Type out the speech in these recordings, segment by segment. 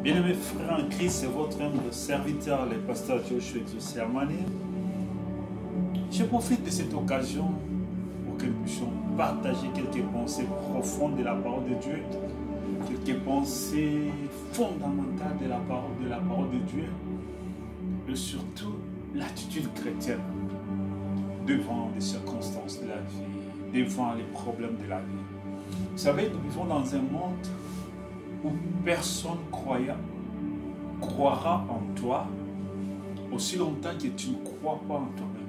Bien-aimés frères en Christ, c'est votre humble serviteur, le pasteur Joshua Sermani. Je profite de cette occasion pour que nous puissions partager quelques pensées profondes de la parole de Dieu, quelques pensées fondamentales de la parole de Dieu, et surtout l'attitude chrétienne devant les circonstances de la vie, devant les problèmes de la vie. Vous savez, nous vivons dans un monde où personne croira en toi aussi longtemps que tu ne crois pas en toi-même.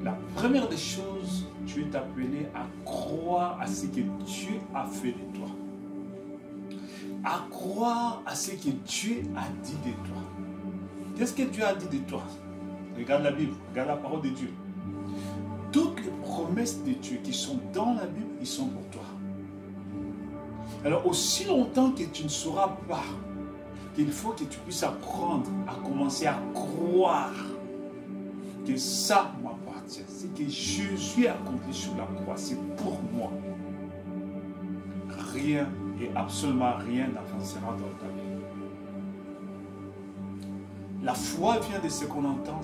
La première des choses, tu es appelé à croire à ce que Dieu a fait de toi. À croire à ce que Dieu a dit de toi. Qu'est-ce que Dieu a dit de toi? Regarde la Bible, regarde la parole de Dieu. Toutes les promesses de Dieu qui sont dans la Bible, ils sont pour toi. Alors, aussi longtemps que tu ne sauras pas qu'il faut que tu puisses apprendre à commencer à croire que ça m'appartient, c'est que Jésus a accompli sur la croix, c'est pour moi. Rien et absolument rien n'avancera dans ta vie. La foi vient de ce qu'on entend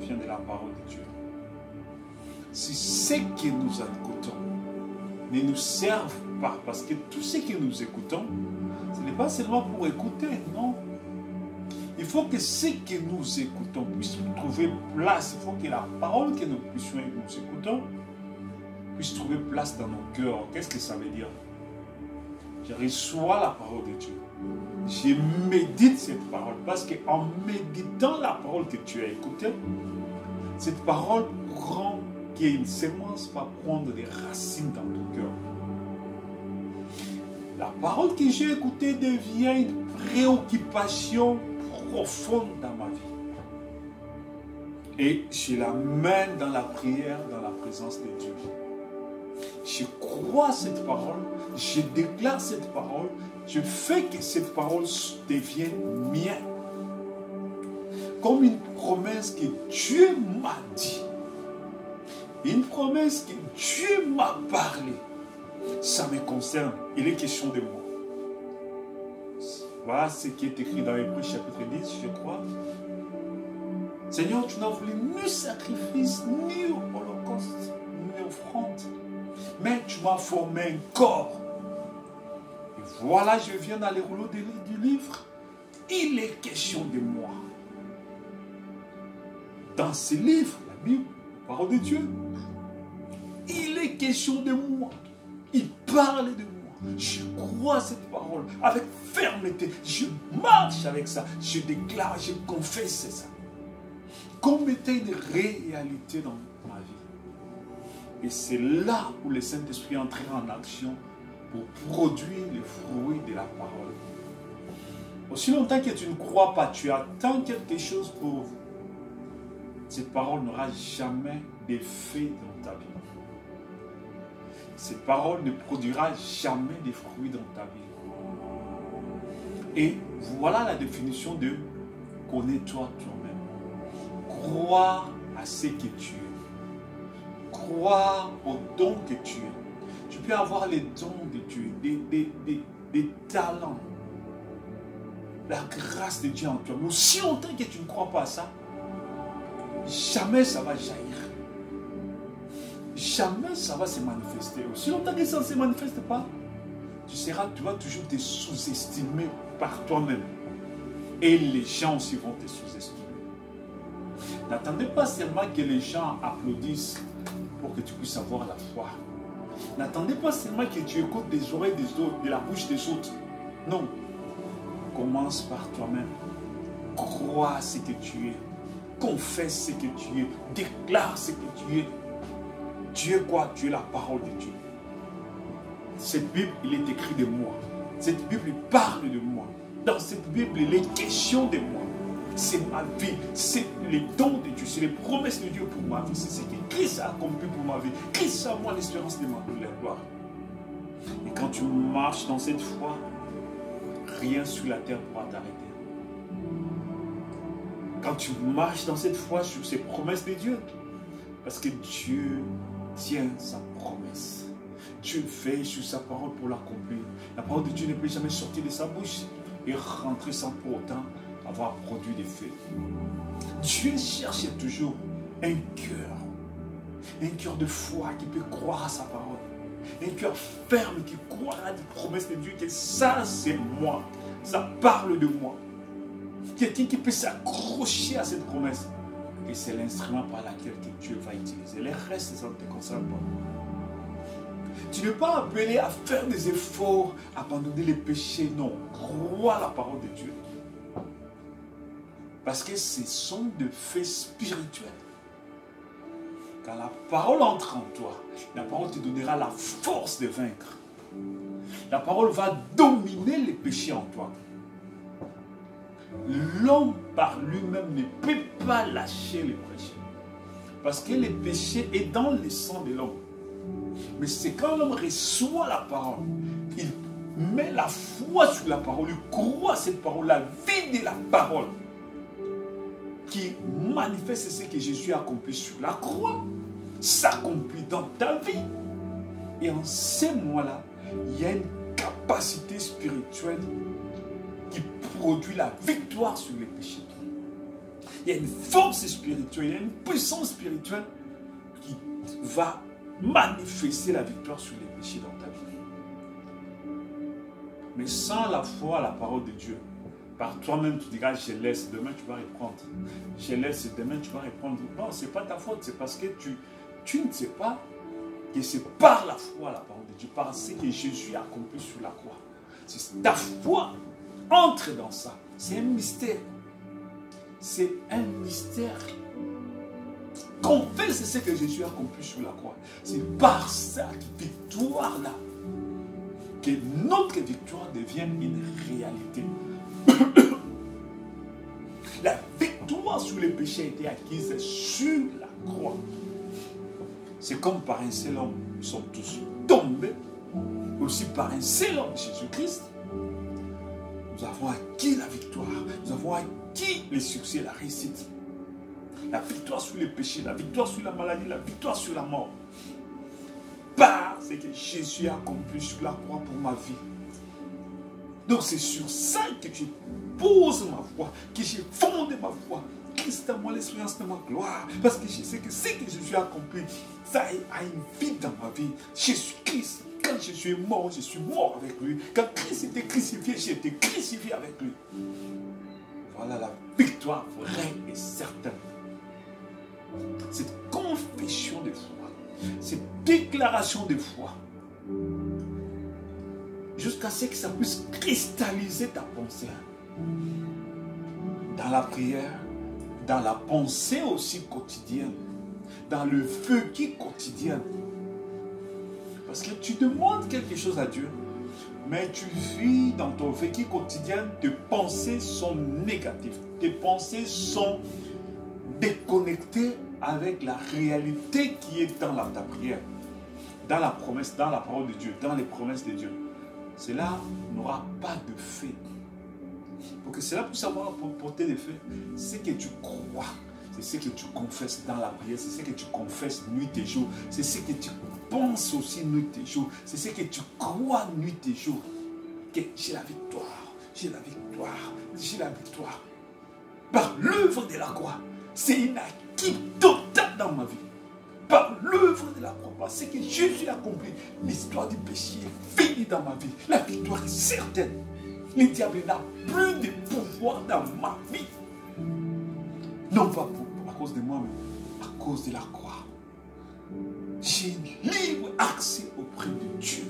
vient de la parole de Dieu. Si ce que nous écoutons ne nous servent pas, parce que tout ce que nous écoutons, ce n'est pas seulement pour écouter, non. Il faut que ce que nous écoutons puisse trouver place. Il faut que la parole que nous écoutons puisse trouver place dans nos cœurs. Qu'est-ce que ça veut dire? Je reçois la parole de Dieu. Je médite cette parole. Parce qu'en méditant la parole que tu as écoutée, cette parole prend, qui est une sémence, va prendre des racines dans ton cœur. La parole que j'ai écoutée devient une préoccupation profonde dans ma vie. Et je la mène dans la prière, dans la présence de Dieu. Je crois cette parole, je déclare cette parole, je fais que cette parole devienne mienne. Comme une promesse que Dieu m'a dit. Une promesse que Dieu m'a parlé. Ça me concerne. Il est question de moi. Voilà ce qui est écrit dans Hébreux chapitre 10, je crois. Seigneur, tu n'as voulu ni sacrifice, ni holocauste, ni offrande. Mais tu m'as formé un corps. Et voilà, je viens dans les rouleaux du livre. Il est question de moi. Dans ce livre, la Bible, la parole de Dieu, il est question de moi. Il parle de moi. Je crois cette parole avec fermeté. Je marche avec ça. Je déclare, je confesse ça. Comme étant une réalité dans ma vie. Et c'est là où le Saint-Esprit entrera en action pour produire les fruits de la parole. Aussi longtemps que tu ne crois pas, tu attends quelque chose pour vous. Cette parole n'aura jamais d'effet dans ta vie. Cette parole ne produira jamais de fruits dans ta vie. Et voilà la définition de connais-toi toi-même. Croire à ce que tu es. Croire aux dons que tu es. Tu peux avoir les dons de Dieu, des talents, la grâce de Dieu en toi. Mais aussi longtemps que tu ne crois pas à ça, jamais ça va jaillir. Jamais ça va se manifester. Aussi longtemps que ça ne se manifeste pas, tu vas toujours te sous-estimer par toi-même. Et les gens aussi vont te sous-estimer. N'attendez pas seulement que les gens applaudissent pour que tu puisses avoir la foi. N'attendez pas seulement que tu écoutes des oreilles des autres, de la bouche des autres. Non. Commence par toi-même. Crois ce que tu es. Confesse ce que tu es. Déclare ce que tu es. Tu es quoi? Tu es la parole de Dieu. Cette Bible, il est écrit de moi. Cette Bible, il parle de moi. Dans cette Bible, il est question de moi. C'est ma vie. C'est les dons de Dieu. C'est les promesses de Dieu pour ma vie. C'est ce que Christ a accompli pour ma vie. Christ a moi l'espérance de la gloire. Et quand tu marches dans cette foi, rien sur la terre pourra t'arrêter. Quand tu marches dans cette foi sur ces promesses de Dieu, parce que Dieu tient sa promesse. Dieu veille sur sa parole pour l'accomplir. La parole de Dieu ne peut jamais sortir de sa bouche et rentrer sans pour autant avoir produit des faits. Dieu cherche toujours un cœur de foi qui peut croire à sa parole, un cœur ferme qui croit à des promesses de Dieu, que ça c'est moi, ça parle de moi. Quelqu'un qui peut s'accrocher à cette promesse, et c'est l'instrument par lequel Dieu va utiliser. Les restes, ça ne te concerne pas. Tu n'es pas appelé à faire des efforts, à abandonner les péchés, non. Crois la parole de Dieu. Parce que ce sont des faits spirituels. Quand la parole entre en toi, la parole te donnera la force de vaincre. La parole va dominer les péchés en toi. L'homme par lui-même ne peut pas lâcher les péchés. Parce que le péché est dans le sang de l'homme. Mais c'est quand l'homme reçoit la parole, il met la foi sur la parole, il croit à cette parole, la vie de la parole, qui manifeste ce que Jésus a accompli sur la croix, s'accomplit dans ta vie. Et en ces mois-là, il y a une capacité spirituelle qui produit la victoire sur les péchés. Il y a une force spirituelle, il y a une puissance spirituelle qui va manifester la victoire sur les péchés dans ta vie. Mais sans la foi à la parole de Dieu, par toi-même tu diras je laisse, demain tu vas reprendre. Je laisse, demain tu vas reprendre. Non, ce n'est pas ta faute, c'est parce que tu ne sais pas que c'est par la foi à la parole de Dieu, par ce que Jésus a accompli sur la croix. C'est ta foi entre dans ça. C'est un mystère. C'est un mystère. Confesse ce que Jésus a accompli sur la croix. C'est par cette victoire-là que notre victoire devient une réalité. La victoire sur les péchés a été acquise sur la croix. C'est comme par un seul homme, nous sommes tous tombés. Aussi par un seul homme, Jésus-Christ, nous avons acquis la victoire. Nous avons acquis le succès, la réussite. La victoire sur les péchés, la victoire sur la maladie, la victoire sur la mort. Par ce que Jésus a accompli sur la croix pour ma vie. Donc c'est sur ça que je pose ma foi, que je fonde ma foi. Christ à moi l'expérience de ma gloire. Parce que je sais que ce que Jésus a accompli, ça a une vie dans ma vie. Jésus-Christ, quand je suis mort avec lui. Quand Christ était crucifié, j'ai été crucifié avec lui. Voilà la victoire vraie et certaine. Cette confession de foi, cette déclaration de foi, jusqu'à ce que ça puisse cristalliser ta pensée. Dans la prière, dans la pensée aussi quotidienne, dans le vécu quotidien. Parce que tu demandes quelque chose à Dieu, mais tu vis dans ton vécu quotidien, tes pensées sont négatives, tes pensées sont déconnectées avec la réalité qui est dans ta prière, dans la promesse, dans la parole de Dieu, dans les promesses de Dieu. Cela n'aura pas de fait. Pour que cela puisse avoir porter des faits, c'est ce que tu crois, c'est ce que tu confesses dans la prière, c'est ce que tu confesses nuit et jour, c'est ce que tu penses aussi nuit et jour, c'est ce que tu crois nuit et jour. Que j'ai la victoire, j'ai la victoire, j'ai la victoire. Par l'œuvre de la croix, c'est une acquis totale dans ma vie. Par l'œuvre de la croix, par ce que Jésus a accompli, l'histoire du péché est finie dans ma vie. La victoire est certaine. Le diable n'a plus de pouvoir dans ma vie. Non pas à cause de moi, mais à cause de la croix. J'ai libre accès auprès de Dieu.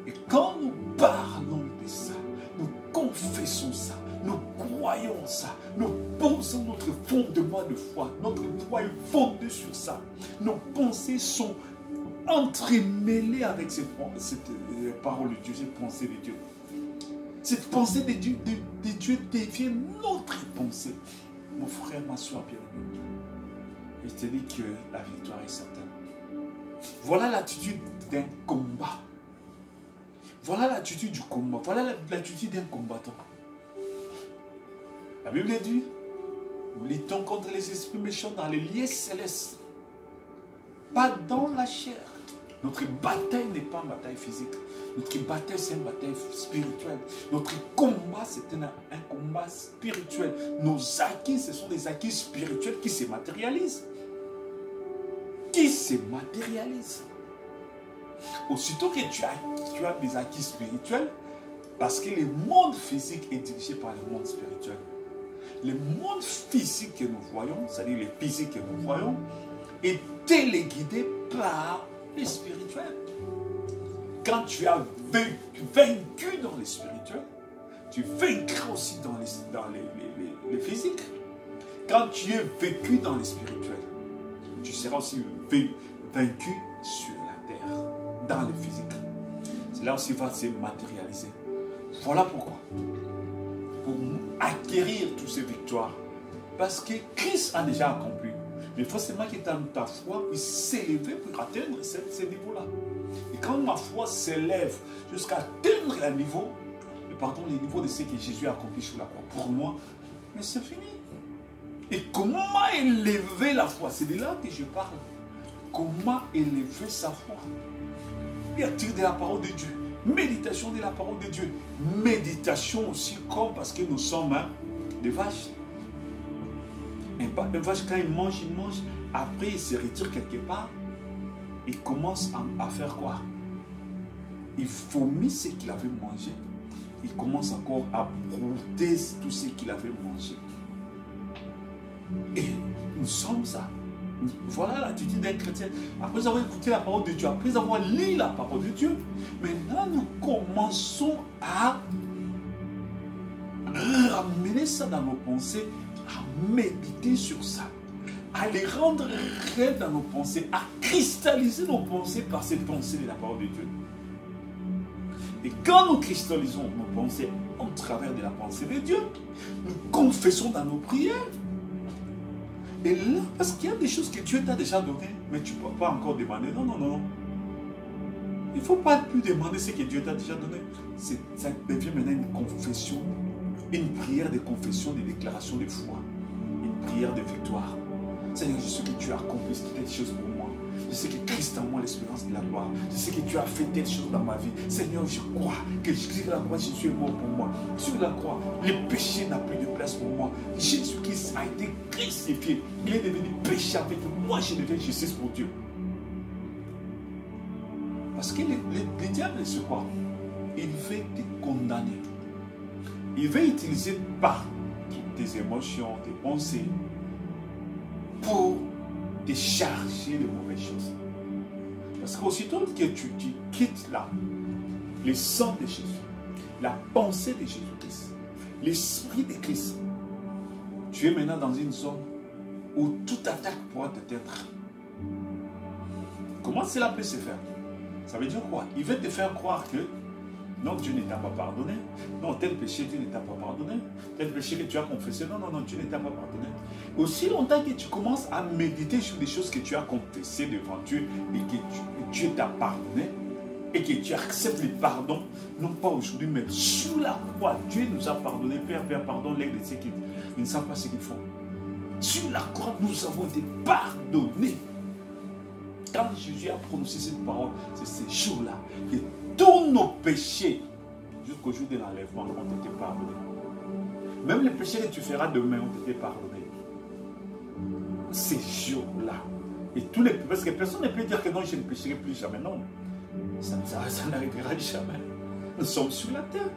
Et quand nous parlons de ça, nous confessons ça, nous croyons ça, nous posons notre fondement de foi. Notre foi est fondée sur ça. Nos pensées sont entremêlées avec cette parole de Dieu, cette pensée de Dieu. Cette pensée de Dieu devient notre pensée. Mon frère, ma soeur bien-aimée, je te dis que la victoire est certaine. Voilà l'attitude d'un combat. Voilà l'attitude du combat. Voilà l'attitude d'un combattant. La Bible dit, nous luttons contre les esprits méchants dans les lieux célestes. Pas dans la chair. Notre bataille n'est pas une bataille physique. Notre bataille, c'est une bataille spirituelle. Notre combat, c'est un combat spirituel. Nos acquis, ce sont des acquis spirituels qui se matérialisent. Qui se matérialisent. Aussitôt que tu as des acquis spirituels, parce que le monde physique est dirigé par le monde spirituel. Le monde physique que nous voyons, c'est-à-dire le physique que nous voyons, est téléguidé par les spirituels. Quand tu as vaincu dans les spirituels, tu vaincras aussi dans les physiques. Quand tu es vécu dans les spirituels, tu seras aussi vaincu sur la terre, dans le physique. Cela aussi va se matérialiser. Voilà pourquoi. Pour acquérir toutes ces victoires, parce que Christ a déjà accompli. Mais il faut seulement que ta foi puisse s'élever pour atteindre ce niveau-là. Et quand ma foi s'élève jusqu'à atteindre le niveau de ce que Jésus a accompli sur la croix, pour moi, mais c'est fini. Et comment élever la foi? C'est de là que je parle. Comment élever sa foi? Y a-t-il de la parole de Dieu? Méditation de la parole de Dieu. Méditation aussi, comme parce que nous sommes des vaches. Un vache, quand il mange, après il se retire quelque part, il commence à faire quoi? Il vomit ce qu'il avait mangé. Il commence encore à brouter tout ce qu'il avait mangé. Et nous sommes ça. Voilà l'attitude d'un chrétien. Après avoir écouté la parole de Dieu, après avoir lu la parole de Dieu, maintenant nous commençons à ramener ça dans nos pensées, à méditer sur ça, à les rendre réels dans nos pensées, à cristalliser nos pensées par cette pensée de la parole de Dieu. Et quand nous cristallisons nos pensées au travers de la pensée de Dieu, nous confessons dans nos prières. Et là, parce qu'il y a des choses que Dieu t'a déjà données, mais tu ne peux pas encore demander. Non, non, non, non. Il ne faut pas plus demander ce que Dieu t'a déjà donné. Ça devient maintenant une confession, une prière de confession, de déclaration de foi, une prière de victoire. Seigneur, je sais que tu as accompli telle chose pour moi. Je sais que Christ en moi l'espérance de la gloire. Je sais que tu as fait telle chose dans ma vie. Seigneur, je crois que sur la croix, Jésus est mort pour moi. Sur la croix, le péché n'a plus de place pour moi. Jésus-Christ a été crucifié. Il est devenu péché avec moi. Je deviens justice pour Dieu. Parce que le diable, c'est quoi? Il veut te condamner. Il veut utiliser par tes émotions, tes pensées, pour te charger de mauvaises choses. Parce qu'aussitôt que tu quittes là, le sang de Jésus, la pensée de Jésus-Christ, l'esprit de Christ, tu es maintenant dans une zone où toute attaque pourra t'atteindre. Comment cela peut se faire? Ça veut dire quoi? Il veut te faire croire que non, Dieu ne t'a pas pardonné. Non, tel péché, Dieu ne t'a pas pardonné. Tel péché que tu as confessé, non, non, non, Dieu ne t'a pas pardonné. Aussi longtemps que tu commences à méditer sur des choses que tu as confessées devant Dieu et que Dieu t'a pardonné et que tu acceptes le pardon, non pas aujourd'hui, mais sous la croix, Dieu nous a pardonné. Père, pardonne-les de ceux qui ne savent pas ce qu'ils font. Sur la croix, nous avons été pardonnés. Quand Jésus a prononcé cette parole, c'est ces jours-là que tous nos péchés, jusqu'au jour de l'enlèvement, ont été pardonnés. Même les péchés que tu feras demain ont été pardonnés. Ces jours-là. Et tous les, parce que personne ne peut dire que non, je ne pécherai plus jamais. Non. Ça n'arrivera jamais. Nous sommes sur la terre.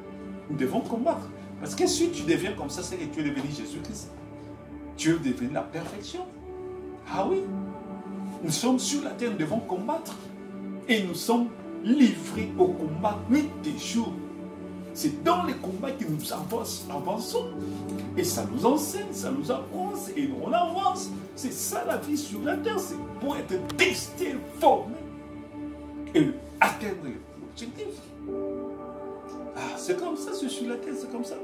Nous devons combattre. Parce que si tu deviens comme ça, c'est que tu es devenu Jésus-Christ. Tu es devenu la perfection. Ah oui. Nous sommes sur la terre, nous devons combattre. Et nous sommes livrés au combat nuit et jour. C'est dans les combats que nous avançons. Et ça nous enseigne, ça nous avance et on avance. C'est ça la vie sur la terre. C'est pour être testé, formé et atteindre l'objectif. Ah, c'est comme ça, c'est sur la terre, c'est comme ça.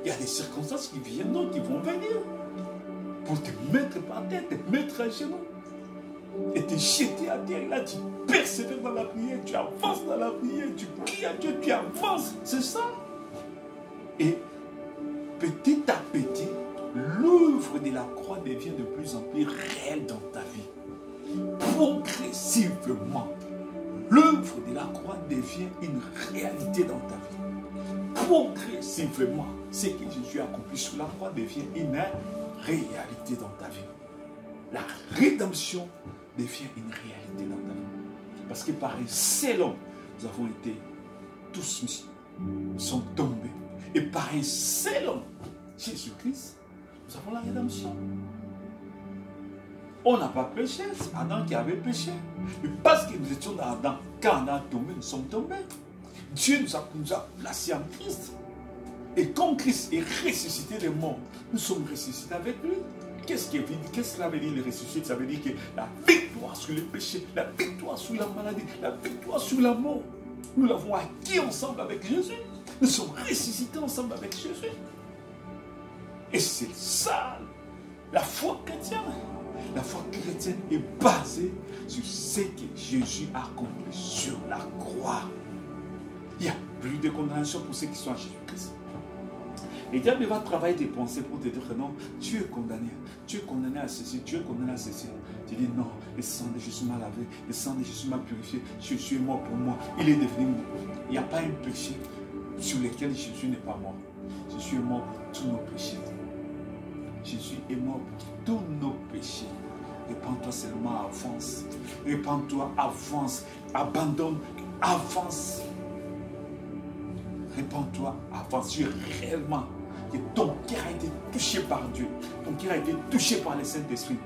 Il y a des circonstances qui viennent, qui vont venir pour te mettre par terre, te mettre à genoux et te jeter à terre. Là, tu persévères dans la prière, tu avances dans la prière, tu pries à Dieu, tu avances. C'est ça. Et petit à petit, l'œuvre de la croix devient de plus en plus réelle dans ta vie. Progressivement, l'œuvre de la croix devient une réalité dans ta vie. Progressivement, ce que Jésus a accompli sur la croix devient une réalité dans ta vie. La rédemption devient une réalité dans ta vie. Parce que par un seul homme, nous avons été tous mis, nous sommes tombés. Et par un seul homme, Jésus-Christ, nous avons la rédemption. On n'a pas péché, c'est Adam qui avait péché. Mais parce que nous étions dans Adam, quand on a tombé, nous sommes tombés. Dieu nous a placés en Christ. Et comme Christ est ressuscité des morts, nous sommes ressuscités avec lui. Qu'est-ce que cela veut dire le ressuscité? Ça veut dire que la victoire sur le péché, la victoire sur la maladie, la victoire sur la mort, nous l'avons acquis ensemble avec Jésus. Nous sommes ressuscités ensemble avec Jésus. Et c'est ça, la foi chrétienne. La foi chrétienne est basée sur ce que Jésus a accompli sur la croix. Il n'y a plus de condamnation pour ceux qui sont en Jésus-Christ. Et diable va travailler tes pensées pour te dire que non, tu es condamné. Tu es condamné à ceci, tu es condamné à ceci. Tu dis non, le sang de Jésus m'a lavé, le sang de Jésus m'a purifié. Jésus est mort pour moi, il est devenu mort. Il n'y a pas un péché sur lequel Jésus n'est pas mort. Jésus est mort pour tous nos péchés. Jésus est mort pour tous nos péchés. Répands-toi seulement, avance. Répands-toi, avance. Abandonne, avance. Répands-toi, avance. Tu es réellement que ton cœur a été touché par Dieu. Ton cœur a été touché par le Saint-Esprit.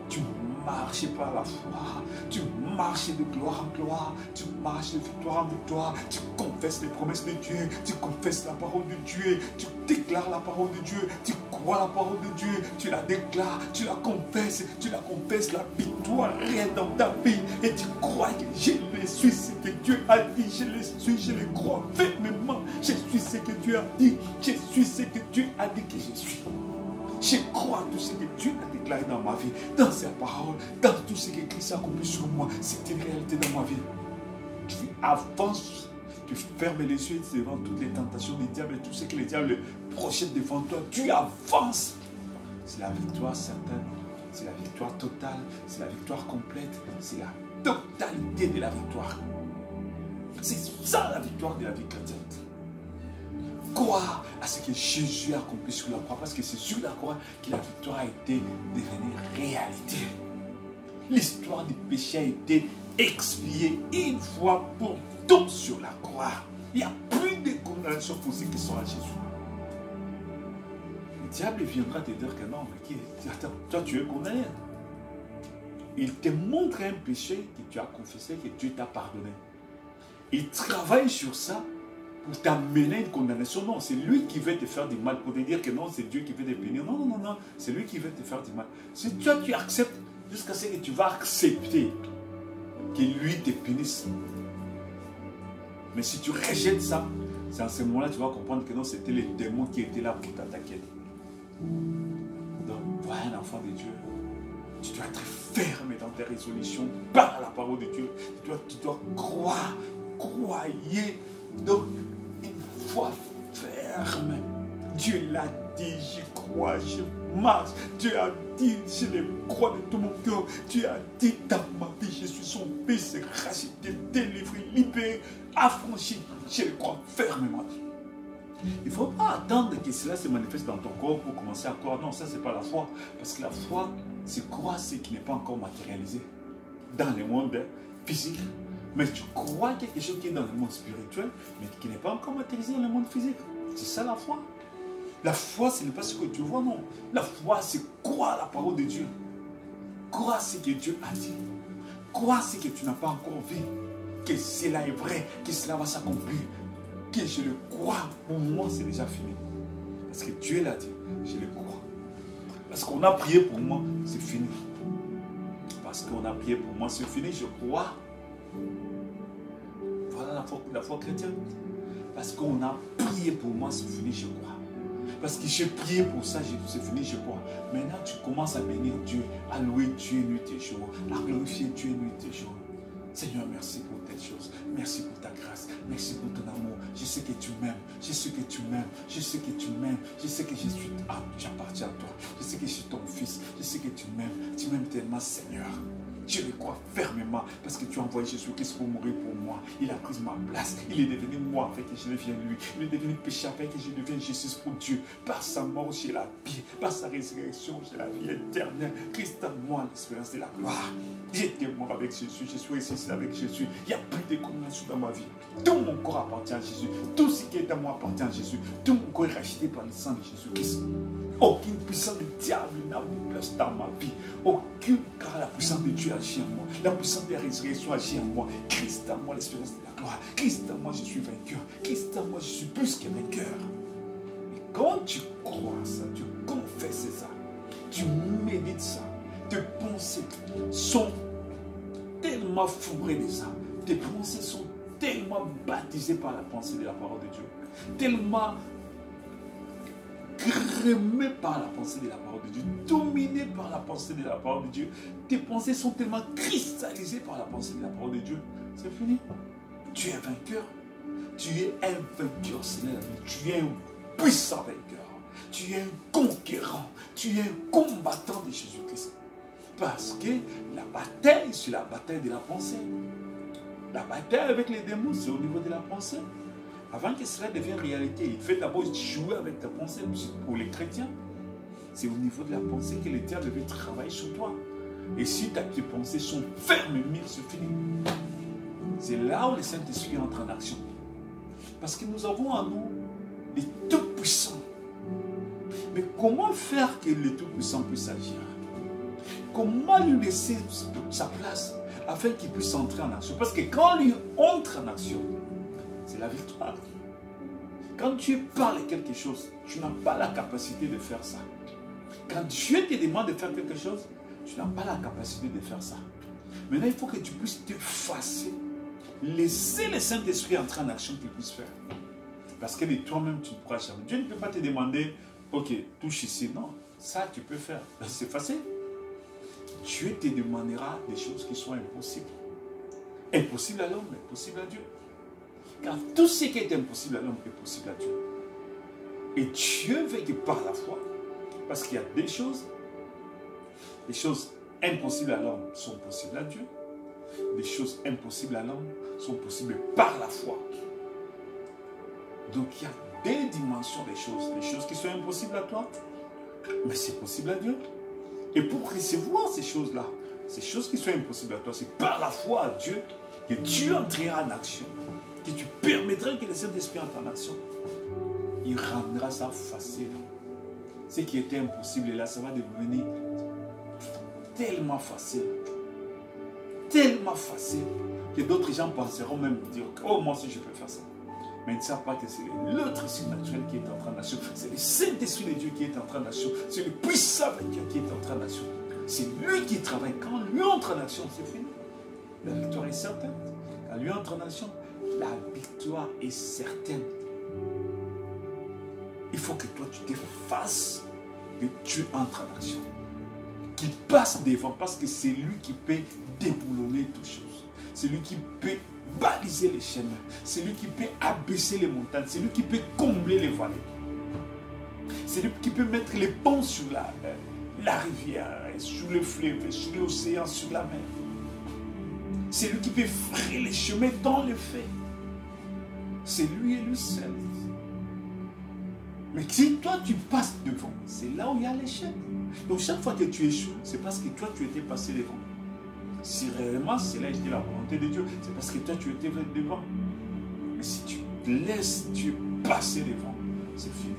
Tu marches par la foi. Tu marches de gloire en gloire. Tu marches de victoire en victoire. Tu confesses les promesses de Dieu. Tu confesses la parole de Dieu. Tu déclares la parole de Dieu. Tu crois la parole de Dieu. Tu la déclares. Tu la confesses. Tu la confesses. La victoire réelle dans ta vie. Et tu crois que je le suis ce que Dieu a dit. Je le suis. Je le crois fermement. Je suis ce que Dieu a dit. Je suis ce que Dieu a dit que je suis. Je crois tout ce que Dieu a déclaré dans ma vie, dans sa parole, dans tout ce que Christ a accompli sur moi. C'est une réalité dans ma vie. Tu avances, tu fermes les yeux devant toutes les tentations du diable et tout ce que le diable projette devant toi. Tu avances. C'est la victoire certaine, c'est la victoire totale, c'est la victoire complète, c'est la totalité de la victoire. C'est ça la victoire de la vie chrétienne. Croire à ce que Jésus a accompli sur la croix, parce que c'est sur la croix que la victoire a été devenue réalité. L'histoire du péché a été expiée une fois pour toutes sur la croix. Il n'y a plus de condamnation pour ceux qui sont à Jésus. Le diable viendra te dire que non, mais attends, toi tu es condamné. Il te montre un péché que tu as confessé, que Dieu t'a pardonné. Il travaille sur ça pour t'amener une condamnation. Non, c'est lui qui veut te faire du mal, pour te dire que non, c'est Dieu qui veut te punir. Non, non, non, non, c'est lui qui veut te faire du mal. Si toi tu acceptes, jusqu'à ce que tu vas accepter que lui te punisse. Mais si tu rejettes ça, c'est à ce moment-là que tu vas comprendre que non, c'était les démons qui étaient là pour t'attaquer. Donc, voilà un enfant de Dieu. Tu dois être ferme dans tes résolutions par la parole de Dieu. Tu dois croire, croyez. Donc, une foi ferme. Dieu l'a dit, j'y crois, je marche. Dieu a dit, je le crois de tout mon cœur. Dieu a dit, dans ma vie, je suis son fils, racheté, délivré, libéré, affranchi. Je le crois fermement. Il ne faut pas attendre que cela se manifeste dans ton corps pour commencer à croire. Non, ça, ce n'est pas la foi. Parce que la foi, c'est croire ce qui n'est pas encore matérialisé dans le monde physique. Mais tu crois quelque chose qui est dans le monde spirituel, mais qui n'est pas encore matérialisé dans le monde physique. C'est ça la foi. La foi, ce n'est pas ce que tu vois, non. La foi, c'est croire la parole de Dieu. Croire ce que Dieu a dit. Croire ce que tu n'as pas encore vu. Que cela est vrai, que cela va s'accomplir. Que je le crois. Pour moi, c'est déjà fini. Parce que Dieu l'a dit, je le crois. Parce qu'on a prié pour moi, c'est fini. Parce qu'on a prié pour moi, c'est fini, je crois. Voilà la foi chrétienne. Parce qu'on a prié pour moi, c'est fini, je crois. Parce que j'ai prié pour ça, c'est fini, je crois. Maintenant, tu commences à bénir Dieu, à louer Dieu nuit et jour, à glorifier Dieu nuit et jour. Seigneur, merci pour telle chose. Merci pour ta grâce. Merci pour ton amour. Je sais que tu m'aimes. Je sais que tu m'aimes. Je sais que tu m'aimes. Je sais que j'appartiens à toi. Je sais que je suis ton fils. Je sais que tu m'aimes. Tu m'aimes tellement, Seigneur. Je le crois fermement parce que tu as envoyé Jésus-Christ pour mourir pour moi. Il a pris ma place. Il est devenu moi afin que je devienne lui. Il est devenu péché afin que je devienne justice pour Dieu. Par sa mort, j'ai la vie. Par sa résurrection, j'ai la vie éternelle. Christ en moi, l'espérance de la gloire. J'étais mort avec Jésus. Je suis ressuscité avec Jésus. Il n'y a plus de condamnation dans ma vie. Tout mon corps appartient à Jésus. Tout ce qui est à moi appartient à Jésus. Tout mon corps est racheté par le sang de Jésus-Christ. Aucune puissance de diable n'a place dans ma vie. Aucune, car la puissance de Dieu agit en moi. La puissance de la résurrection agit en moi. Christ en moi, l'espérance de la gloire. Christ en moi, je suis vainqueur. Christ en moi, je suis plus que vainqueur. Et quand tu crois ça, tu confesses ça, tu médites ça, tes pensées sont tellement fourrées de ça. Tes pensées sont tellement baptisées par la pensée de la parole de Dieu. Tellement crémé par la pensée de la parole de Dieu, dominé par la pensée de la parole de Dieu. Tes pensées sont tellement cristallisées par la pensée de la parole de Dieu. C'est fini. Tu es vainqueur. Tu es un vainqueur, Seigneur. Tu es un puissant vainqueur. Tu es un conquérant. Tu es un combattant de Jésus-Christ. Parce que la bataille, c'est la bataille de la pensée. La bataille avec les démons, c'est au niveau de la pensée. Avant que cela devienne réalité, il fait d'abord jouer avec ta pensée. Pour les chrétiens, c'est au niveau de la pensée que le diable veut travailler sur toi. Et si tes pensées sont fermes, c'est fini. C'est là où le Saint-Esprit entre en action. Parce que nous avons en nous les Tout-Puissants. Mais comment faire que le Tout-Puissant puisse agir? Comment lui laisser sa place afin qu'il puisse entrer en action? Parce que quand lui entre en action, c'est la victoire. Quand Dieu parle quelque chose, tu n'as pas la capacité de faire ça. Quand Dieu te demande de faire quelque chose, tu n'as pas la capacité de faire ça. Maintenant, il faut que tu puisses t'effacer. Laisser le Saint-Esprit entrer en action qu'il puisse faire. Parce que de toi-même, tu ne pourras jamais. Dieu ne peut pas te demander, ok, touche ici. Non, ça, tu peux faire. C'est facile. Dieu te demandera des choses qui sont impossibles. Impossible à l'homme, mais possible à Dieu. Car tout ce qui est impossible à l'homme est possible à Dieu. Et Dieu veut que par la foi, parce qu'il y a des choses impossibles à l'homme sont possibles à Dieu. Les choses impossibles à l'homme sont possibles par la foi. Donc il y a des dimensions des choses qui sont impossibles à toi, mais c'est possible à Dieu. Et pour recevoir ces choses-là, ces choses qui sont impossibles à toi, c'est par la foi à Dieu que Dieu entrera en action, que tu permettras que le Saint-Esprit entre en action. Il rendra ça facile. Ce qui était impossible, là, ça va devenir tellement facile. Tellement facile que d'autres gens penseront même dire, oh, moi aussi je peux faire ça. Mais ils ne savent pas que c'est l'autre surnaturel qui est en train d'action. C'est le Saint-Esprit de Dieu qui est en train d'action. C'est le puissant vainqueur qui est en train d'action. C'est lui qui travaille. Quand lui entre en action, c'est fini. La victoire est certaine. Quand lui entre en action, la victoire est certaine. Il faut que toi, tu t'effaces, que Dieu entre en action. Qu'il passe devant, parce que c'est lui qui peut déboulonner toutes choses. C'est lui qui peut baliser les chemins. C'est lui qui peut abaisser les montagnes. C'est lui qui peut combler les vallées. C'est lui qui peut mettre les ponts sur la rivière, sur le fleuve, sur l'océan, sur la mer. C'est lui qui peut frayer les chemins dans le feu. C'est lui et lui seul. Mais si toi tu passes devant, c'est là où il y a l'échec. Donc chaque fois que tu échoues, c'est parce que toi tu étais passé devant. Si réellement cela était la volonté de Dieu, c'est parce que toi tu étais devant. Mais si tu laisses Dieu passer devant, c'est fini.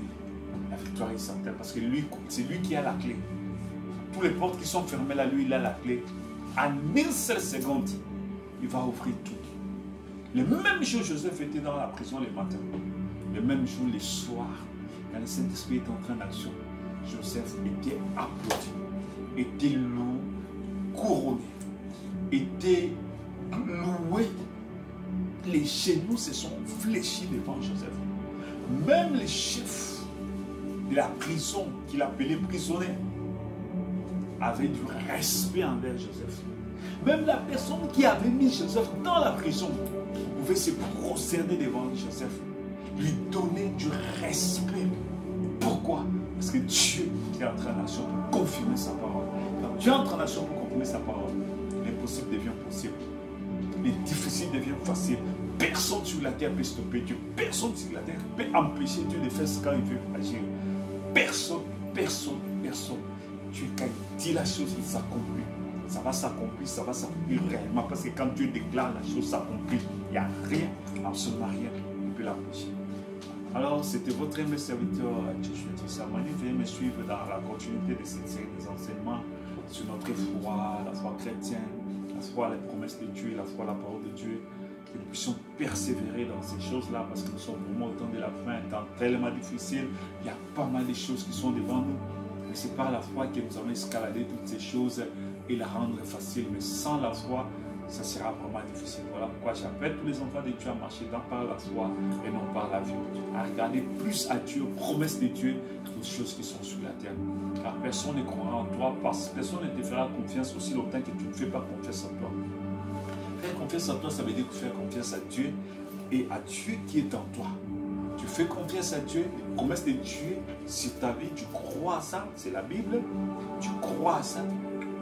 La victoire est certaine parce que c'est lui qui a la clé. Toutes les portes qui sont fermées là, lui il a la clé. En une seule seconde, il va ouvrir tout. Le même jour, Joseph était dans la prison le matin. Le même jour, le soir, quand le Saint-Esprit était en train d'action, Joseph était applaudi, était loué, couronné, était loué. Les genoux se sont fléchis devant Joseph. Même les chefs de la prison, qu'il appelait prisonnier, avaient du respect envers Joseph. Même la personne qui avait mis Joseph dans la prison pouvait se prosterner devant Joseph, lui donner du respect. Pourquoi? Parce que Dieu est en train d'action pour confirmer sa parole. Quand Dieu est en train d'action pour confirmer sa parole, l'impossible devient possible. Les difficiles deviennent faciles. Personne sur la terre peut stopper Dieu. Personne sur la terre peut empêcher Dieu de faire ce quand il veut agir. Personne, personne, personne. Dieu, quand il dit la chose, il s'accomplit. Ça va s'accomplir réellement. Parce que quand Dieu déclare la chose s'accomplit, il n'y a rien, absolument rien qui peut l'empêcher. Alors, c'était votre aimé serviteur, Joshua Tissamani. Veuillez me suivre dans la continuité de cette série des enseignements sur notre foi, la foi chrétienne, la foi, les promesses de Dieu, la foi, la parole de Dieu. Que nous puissions persévérer dans ces choses-là parce que nous sommes vraiment au temps de la fin, un temps tellement difficile. Il y a pas mal de choses qui sont devant nous. Mais c'est par la foi que nous allons escalader toutes ces choses et la rendre facile. Mais sans la foi, ça sera vraiment difficile. Voilà pourquoi j'appelle tous les enfants de Dieu à marcher par la foi et non par la vue. À regarder plus à Dieu, aux promesses de Dieu, aux choses qui sont sur la terre. Car personne ne croira en toi, personne ne te fera confiance aussi longtemps que tu ne fais pas confiance en toi. Faire confiance en toi, ça veut dire faire confiance à Dieu et à Dieu qui est en toi. Tu fais confiance à Dieu, les promesses de Dieu sur ta vie, tu crois à ça, c'est la Bible, tu crois à ça.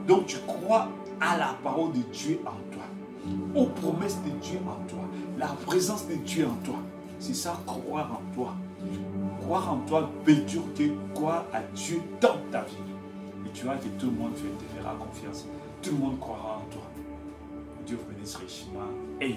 Donc tu crois à la parole de Dieu en toi, aux promesses de Dieu en toi, la présence de Dieu en toi. C'est ça, croire en toi. Croire en toi veut dire que croire à Dieu dans ta vie. Et tu vois que tout le monde te fera confiance. Tout le monde croira en toi. Dieu vous bénisse richement. Amen.